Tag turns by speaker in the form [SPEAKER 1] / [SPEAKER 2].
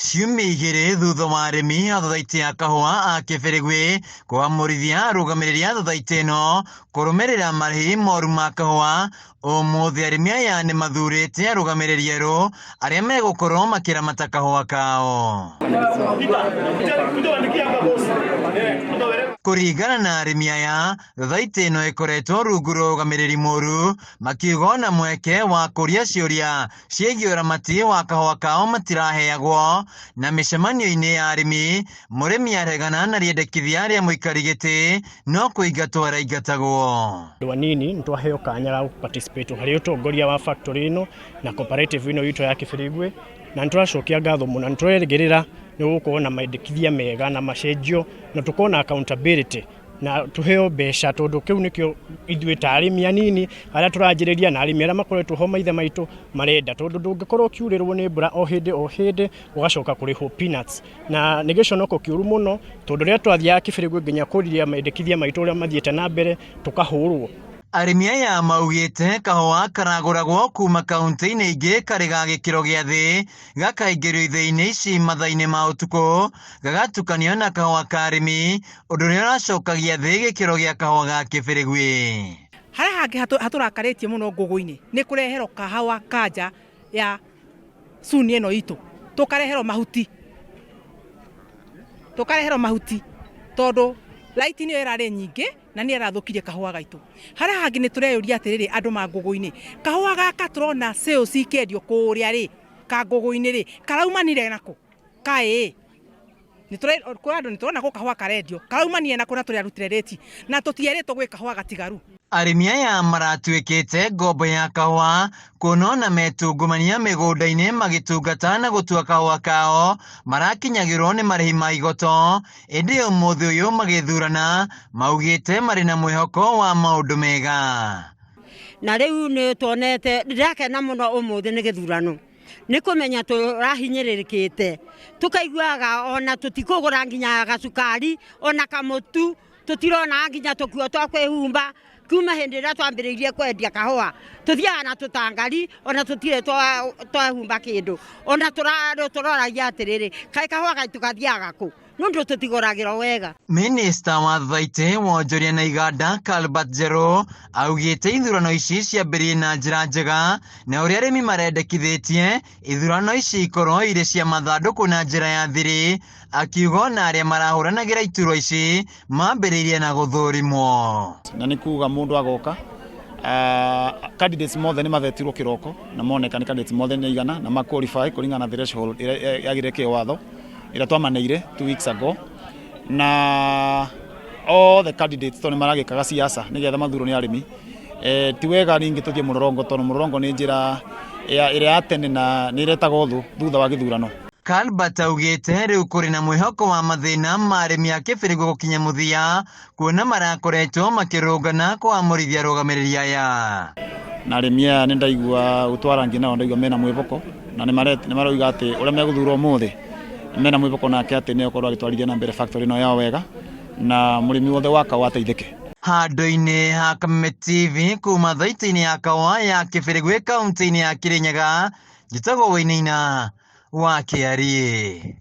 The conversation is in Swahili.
[SPEAKER 1] Ciumia igĩrĩ thutha wa arĩmi a thothaitĩ ya kahũa a Kĩbĩrĩgwĩ kwamũrithia arũgamĩrĩri a thothaitĩ ĩno kũrũmĩrĩra marĩhi moru ma kahũa, ũmũthĩ arĩmi aya nĩ mathurĩte arũgamĩrĩri erũ arĩa megũkorwo makĩramata kahũa kao. Kũringana na arĩmi aya, thothaitĩ ĩno ĩkoretwo rungu rwa ũrũgamĩrĩri mũru, makiuga ona mweke wa kũria ciũria ciĩgiĩ ũramati wa kahũa kao matiraheagwo, na mĩcemanio-inĩ ya arĩmi mũrĩmi aregana na rĩendekithia rĩa mũikari gĩtĩ no kũingatwo araingatagwo.
[SPEAKER 2] Andũ anini nĩ twaheo kanya ga participate harĩ ũtongoria wa factory ĩno na cooperative ĩno itũ ya Kĩbĩrĩgwĩ, na nĩ tũracokia ngatho mũno, nĩ tũrerĩgĩrĩra nĩ gũkorwo na maendekithia mega na macenjio na tukorwo na accountability na tuheo mbeca, tondũ kĩu nĩkĩo ithuĩ ta arĩmi anini arĩa tũranjĩrĩria na arĩmi arĩa makoretwo ho maithe maitũ marenda, tondũ ndũngĩkorwo ũkiurĩrwo nĩ mbura o hĩndĩ ũgacoka kũrĩhwo peanuts, na nĩ gĩconoko kĩũru mũno, tondũ rĩrĩa twathiaga Kĩbĩrĩgwĩ nginya kũriria maendekithia maitũ ũrĩa mathiĩte na mbere tũkahũrwo.
[SPEAKER 1] Arĩmi aya maugĩte kahũa karagũragwo kuma kaunti-inĩ ingĩ karĩ ga gĩkĩro gĩa thĩ, gakaingĩrio ithĩi-inĩ ici mathaa-inĩ ma ũtukũ, gagatukanio na kahũa ka arĩmi, ũndũ ũrĩa ũracokagia thĩ gĩkĩro gĩa kahũa ga Kĩbĩrĩgwĩ.
[SPEAKER 3] Harĩa hangĩ hatũrakarĩtie mũno ngũgũ-inĩ nĩ kũreherwo kahũa kanja ya cuni ĩno itũ, tũkareherwo mahuti tondũ laiti nĩyo ĩrarĩ nyingĩ na nĩ ĩrathũkirie kahũa gaitũ. Harĩa hangĩ nĩ tũreyũria atĩrĩrĩ andũ ma ngũgũ-inĩ, kahũa gaka tũrona sales ikendio kũrĩa rĩ, ka ngũgũ-inĩ rĩ, karaumanire nako kaĩ? Andũ nĩ tũrona gũ kahũa karendio, karaumanire nako na tũrarutire rĩti na tũtierĩtwo gwĩ kahũa gatigaru.
[SPEAKER 1] Arĩmi aya maratuĩkĩte ngombo ya kahũa, kuona ona metungumania mĩgũnda-inĩ magĩtungata na gũtua kahũa kao, marakinyagĩrwo nĩ marĩhi ma igoto, ĩndĩ ũmũthĩ ũyũ magĩthurana maugĩte marĩ na mwĩhoko wa maũndũ mega.
[SPEAKER 4] Na rĩu nĩ tuonete, ndĩrakena mũno ũmũthĩ nĩ gĩthurano, nĩ kũmenya tũrahinyĩrĩrĩkĩte, tũkaiguaga ona tũtikũgũra nginya gacukari ona kamũtu, tũtirona nginya tũkuo twa kwĩhumba. Kuma hĩndĩ ĩrĩa twambĩrĩirie kwendia kahũa tũthiaga na tũtangari ona tũtirĩ twahumba kĩndũ, ona tũroragia atĩrĩrĩ kaĩ kahũa gaitũ gathiaga kũ, nũndũ tũtigũragĩrwo wega.
[SPEAKER 1] Minista wa thothaitĩ wonjoria na iganda Albert Njerũ augĩte ithurano ici ciambĩrĩrie na njĩra njega, na ũrĩa arĩmi marendekithĩtie ithurano ici ikorwo irĩ cia mathandũkũ na njĩra ya thiri, akiuga na arĩa marahũranagĩra iturwa ici mambĩrĩirie na gũthũrimwo.
[SPEAKER 5] Na nĩ kuga mũndũ agoka, candidates mothe nĩ mathetirwo kĩroko na moneka nĩ candidates mothe nĩ igana na maqualify kũringana na threshold ĩrĩa yagĩrĩire kĩwatho ĩrĩa twamaneire 2 weeks ago, na all the candidates to nĩ maragĩkaga siasa nĩgetha mathurwo nĩ arĩmi. Ti wega ningĩ tũthiĩ mũrorongo, tondũ mũrorongo nĩ njĩra ĩrĩa ya tene na nĩ ĩretagwo thutha wa gĩthurano.
[SPEAKER 1] Albert augĩte rĩu kũrĩ na mwĩhoko wa mathĩna ma arĩmi a Kĩbĩrĩgwĩ gũkinya mũthia, kuona marakoretwo makĩrũngana kwamũrithia arũgamĩrĩri aya.
[SPEAKER 5] Na arĩmi aya nĩ ndaigua gũtwarangia nao, ndaigua mena mwĩhoko na nĩ marauga atĩ ũrĩa megũthurwo ũmũthĩ mena mwĩhoko nake atĩ nĩ ũkorwo agĩtwarithia na mbere factory ĩno yao wega na mũrĩmi wothe wa kahũa ateithĩke.
[SPEAKER 1] Handũ-inĩ ha Kameme TV kuma thothaitĩ-inĩ ya kahũa ya Kĩbĩrĩgwĩ kaunti-inĩ ya Kĩrĩnyaga, njĩtagwo Wĩinaina wa Kĩarĩ.